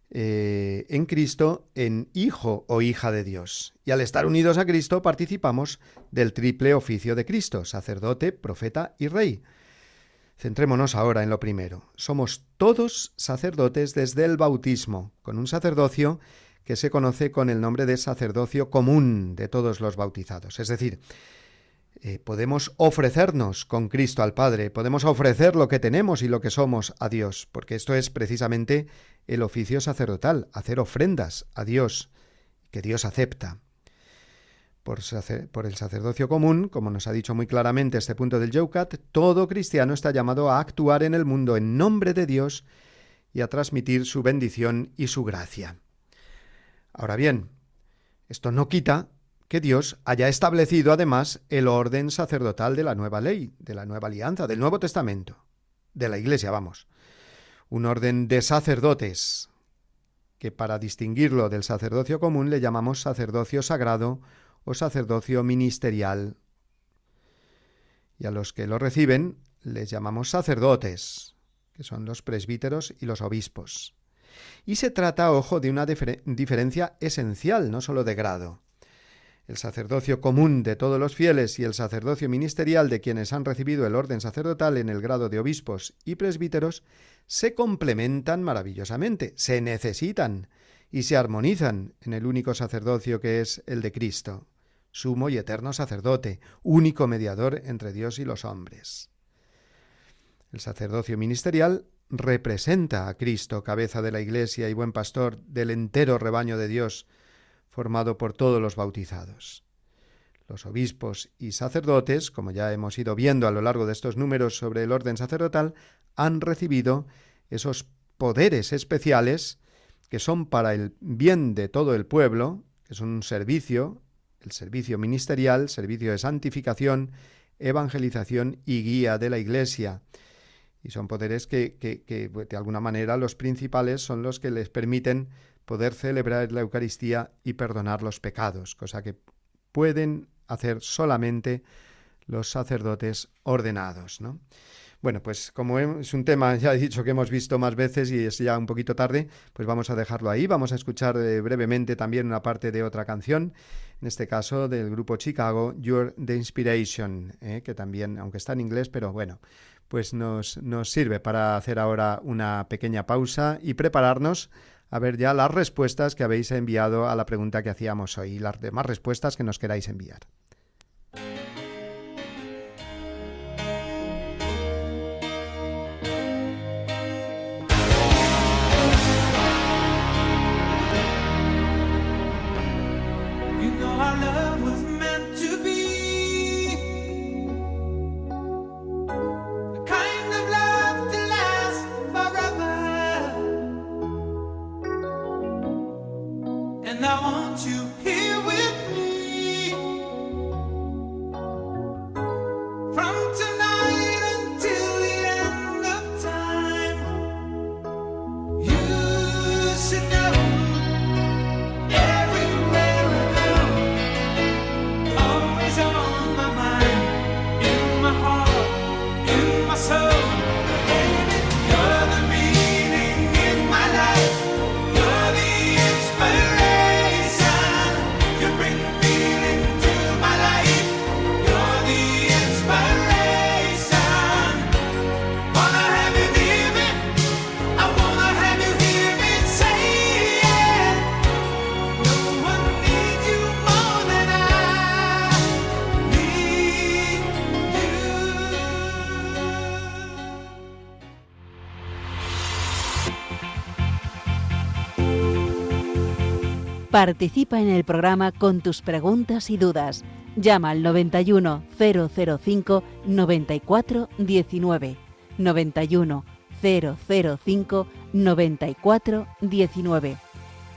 en Cristo en hijo o hija de Dios. Y al estar unidos a Cristo participamos del triple oficio de Cristo, sacerdote, profeta y rey. Centrémonos ahora en lo primero. Somos todos sacerdotes desde el bautismo, con un sacerdocio que se conoce con el nombre de sacerdocio común de todos los bautizados. Es decir, podemos ofrecernos con Cristo al Padre, podemos ofrecer lo que tenemos y lo que somos a Dios, porque esto es precisamente el oficio sacerdotal, hacer ofrendas a Dios, que Dios acepta. Por el sacerdocio común, como nos ha dicho muy claramente este punto del Yucat, todo cristiano está llamado a actuar en el mundo en nombre de Dios y a transmitir su bendición y su gracia. Ahora bien, esto no quita que Dios haya establecido además el orden sacerdotal de la nueva ley, de la nueva alianza, del Nuevo Testamento, de la Iglesia, vamos. Un orden de sacerdotes, que para distinguirlo del sacerdocio común le llamamos sacerdocio sagrado o sacerdocio ministerial. Y a los que lo reciben les llamamos sacerdotes, que son los presbíteros y los obispos. Y se trata, ojo, de una diferencia esencial, no solo de grado. El sacerdocio común de todos los fieles y el sacerdocio ministerial de quienes han recibido el orden sacerdotal en el grado de obispos y presbíteros se complementan maravillosamente, se necesitan y se armonizan en el único sacerdocio que es el de Cristo, sumo y eterno sacerdote, único mediador entre Dios y los hombres. El sacerdocio ministerial representa a Cristo, cabeza de la Iglesia y buen pastor del entero rebaño de Dios, formado por todos los bautizados. Los obispos y sacerdotes, como ya hemos ido viendo a lo largo de estos números sobre el orden sacerdotal, han recibido esos poderes especiales que son para el bien de todo el pueblo, que son un servicio, el servicio ministerial, servicio de santificación, evangelización y guía de la Iglesia. Y son poderes que de alguna manera los principales son los que les permiten poder celebrar la Eucaristía y perdonar los pecados, cosa que pueden hacer solamente los sacerdotes ordenados, ¿no? Bueno, pues como es un tema, ya he dicho que hemos visto más veces y es ya un poquito tarde, pues vamos a dejarlo ahí. Vamos a escuchar brevemente también una parte de otra canción, en este caso del grupo Chicago, You're the Inspiration, que también, aunque está en inglés, pero bueno, pues nos sirve para hacer ahora una pequeña pausa y prepararnos a ver ya las respuestas que habéis enviado a la pregunta que hacíamos hoy y las demás respuestas que nos queráis enviar. Participa en el programa con tus preguntas y dudas. Llama al 91 005 94 19. 91 005 94 19.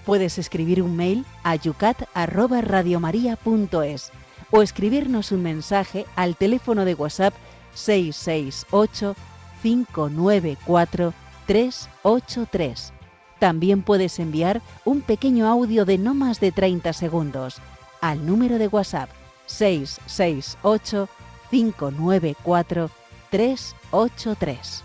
Puedes escribir un mail a yucat@radiomaria.es o escribirnos un mensaje al teléfono de WhatsApp 668 594 383. También puedes enviar un pequeño audio de no más de 30 segundos al número de WhatsApp 668 594 383.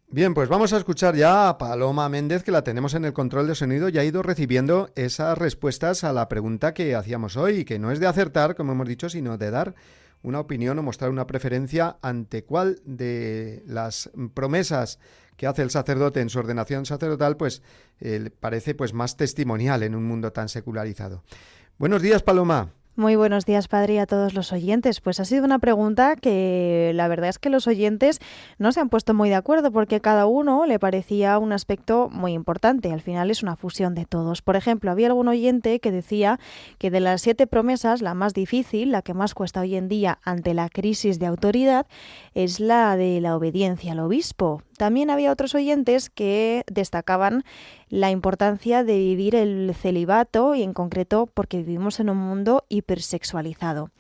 Bien, pues vamos a escuchar ya a Paloma Méndez, que la tenemos en el control de sonido y ha ido recibiendo esas respuestas a la pregunta que hacíamos hoy, que no es de acertar, como hemos dicho, sino de dar una opinión o mostrar una preferencia ante cuál de las promesas que hace el sacerdote en su ordenación sacerdotal, pues parece pues más testimonial en un mundo tan secularizado. Buenos días, Paloma. Muy buenos días, padre, y a todos los oyentes. Pues ha sido una pregunta que la verdad es que los oyentes no se han puesto muy de acuerdo porque cada uno le parecía un aspecto muy importante. Al final es una fusión de todos. Por ejemplo, había algún oyente que decía que de las 7 promesas, la más difícil, la que más cuesta hoy en día ante la crisis de autoridad, es la de la obediencia al obispo. También había otros oyentes que destacaban la importancia de vivir el celibato y en concreto porque vivimos en un mundo hipersexualizado.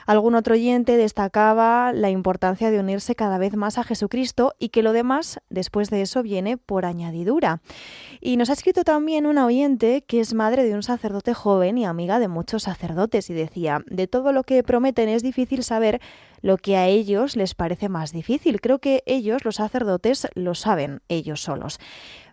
Algún otro oyente destacaba la importancia de unirse cada vez más a Jesucristo y que lo demás, después de eso, viene por añadidura. Y nos ha escrito también una oyente que es madre de un sacerdote joven y amiga de muchos sacerdotes y decía: de todo lo que prometen es difícil saber lo que a ellos les parece más difícil. Creo que ellos, los sacerdotes, lo saben ellos solos.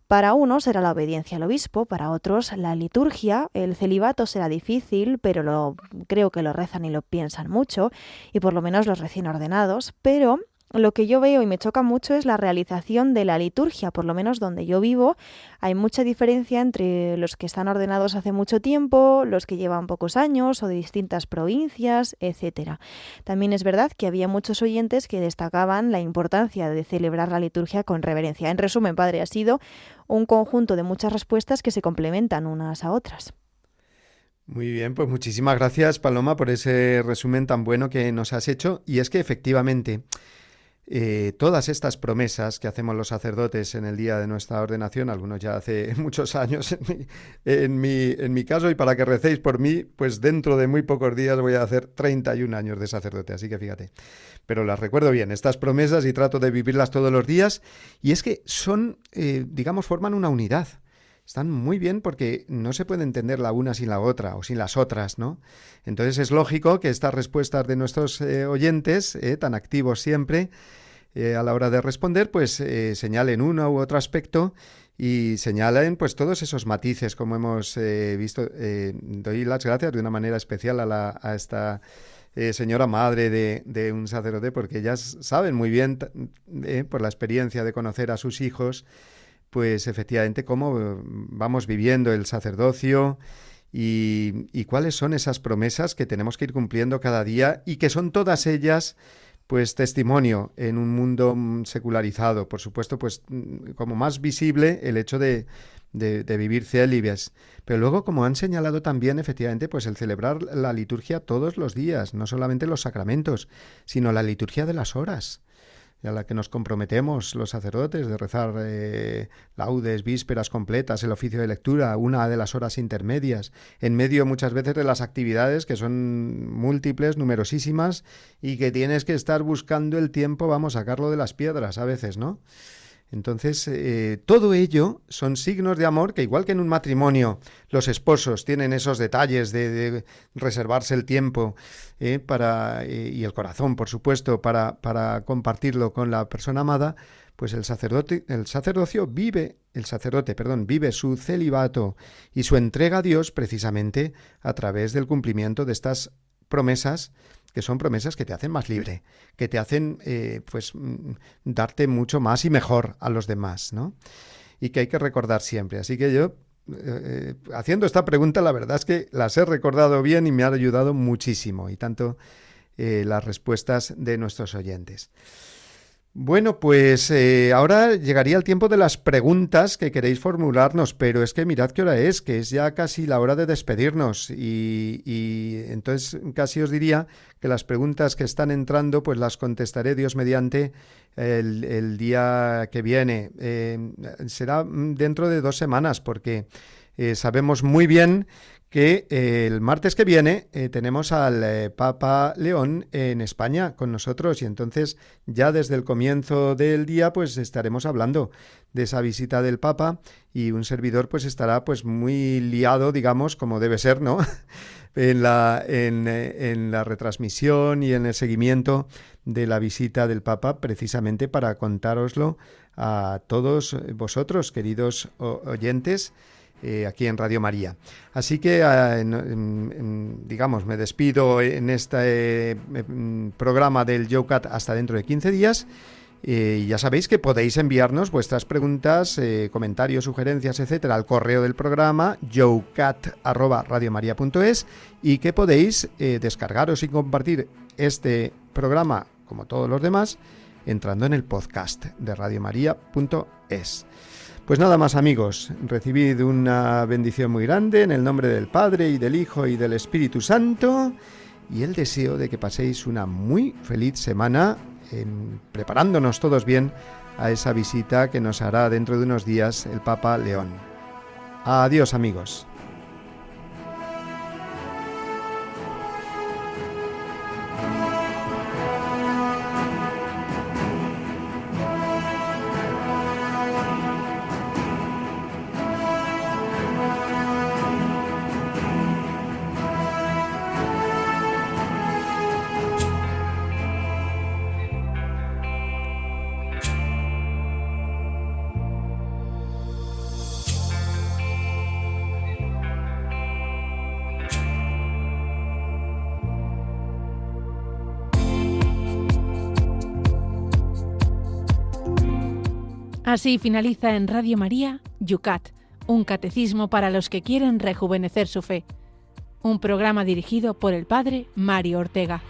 Para unos será la obediencia al obispo, para otros la liturgia, el celibato será difícil, pero creo que lo rezan y lo piensan mucho, y por lo menos los recién ordenados, pero lo que yo veo y me choca mucho es la realización de la liturgia, por lo menos donde yo vivo. Hay mucha diferencia entre los que están ordenados hace mucho tiempo, los que llevan pocos años o de distintas provincias, etc. También es verdad que había muchos oyentes que destacaban la importancia de celebrar la liturgia con reverencia. En resumen, padre, ha sido un conjunto de muchas respuestas que se complementan unas a otras. Muy bien, pues muchísimas gracias, Paloma, por ese resumen tan bueno que nos has hecho. Y es que efectivamente todas estas promesas que hacemos los sacerdotes en el día de nuestra ordenación, algunos ya hace muchos años en mi caso, y para que recéis por mí, pues dentro de muy pocos días voy a hacer 31 años de sacerdote, así que fíjate. Pero las recuerdo bien, estas promesas, y trato de vivirlas todos los días, y es que son, forman una unidad. Están muy bien porque no se puede entender la una sin la otra o sin las otras, ¿no? Entonces es lógico que estas respuestas de nuestros oyentes, tan activos siempre, a la hora de responder, pues señalen uno u otro aspecto y señalen pues todos esos matices, como hemos visto. Doy las gracias de una manera especial a esta señora madre de un sacerdote, porque ellas saben muy bien, por la experiencia de conocer a sus hijos, pues efectivamente cómo vamos viviendo el sacerdocio y cuáles son esas promesas que tenemos que ir cumpliendo cada día y que son todas ellas pues testimonio en un mundo secularizado. Por supuesto, pues como más visible el hecho de vivir célibes. Pero luego, como han señalado también, efectivamente, pues el celebrar la liturgia todos los días, no solamente los sacramentos, sino la liturgia de las horas, a la que nos comprometemos los sacerdotes, de rezar laudes, vísperas completas, el oficio de lectura, una de las horas intermedias, en medio muchas veces de las actividades que son múltiples, numerosísimas, y que tienes que estar buscando el tiempo, sacarlo de las piedras a veces, ¿no? Entonces, todo ello son signos de amor que, igual que en un matrimonio, los esposos tienen esos detalles de reservarse el tiempo y el corazón, por supuesto, para compartirlo con la persona amada, pues el sacerdote vive su celibato y su entrega a Dios precisamente a través del cumplimiento de estas promesas, que son promesas que te hacen más libre, que te hacen darte mucho más y mejor a los demás, ¿no? Y que hay que recordar siempre. Así que yo, haciendo esta pregunta, la verdad es que las he recordado bien y me ha ayudado muchísimo, y tanto las respuestas de nuestros oyentes. Bueno, pues ahora llegaría el tiempo de las preguntas que queréis formularnos, pero es que mirad qué hora es, que es ya casi la hora de despedirnos, y entonces casi os diría que las preguntas que están entrando pues las contestaré, Dios mediante, el día que viene. Será dentro de 2 semanas, porque sabemos muy bien que el martes que viene tenemos al Papa León en España con nosotros, y entonces ya desde el comienzo del día pues estaremos hablando de esa visita del Papa, y un servidor pues estará pues muy liado, digamos, como debe ser, ¿no? en la retransmisión y en el seguimiento de la visita del Papa, precisamente para contároslo a todos vosotros, queridos oyentes, aquí en Radio María. Así que, me despido en este programa del YOUCAT hasta dentro de 15 días. Ya sabéis que podéis enviarnos vuestras preguntas, comentarios, sugerencias, etcétera, al correo del programa youcat@radiomaria.es, y que podéis descargaros y compartir este programa, como todos los demás, entrando en el podcast de radiomaria.es. Pues nada más, amigos, recibid una bendición muy grande en el nombre del Padre y del Hijo y del Espíritu Santo, y el deseo de que paséis una muy feliz semana, preparándonos todos bien a esa visita que nos hará dentro de unos días el Papa León. Adiós, amigos. Así finaliza en Radio María Yucat, un catecismo para los que quieren rejuvenecer su fe. Un programa dirigido por el Padre Mario Ortega.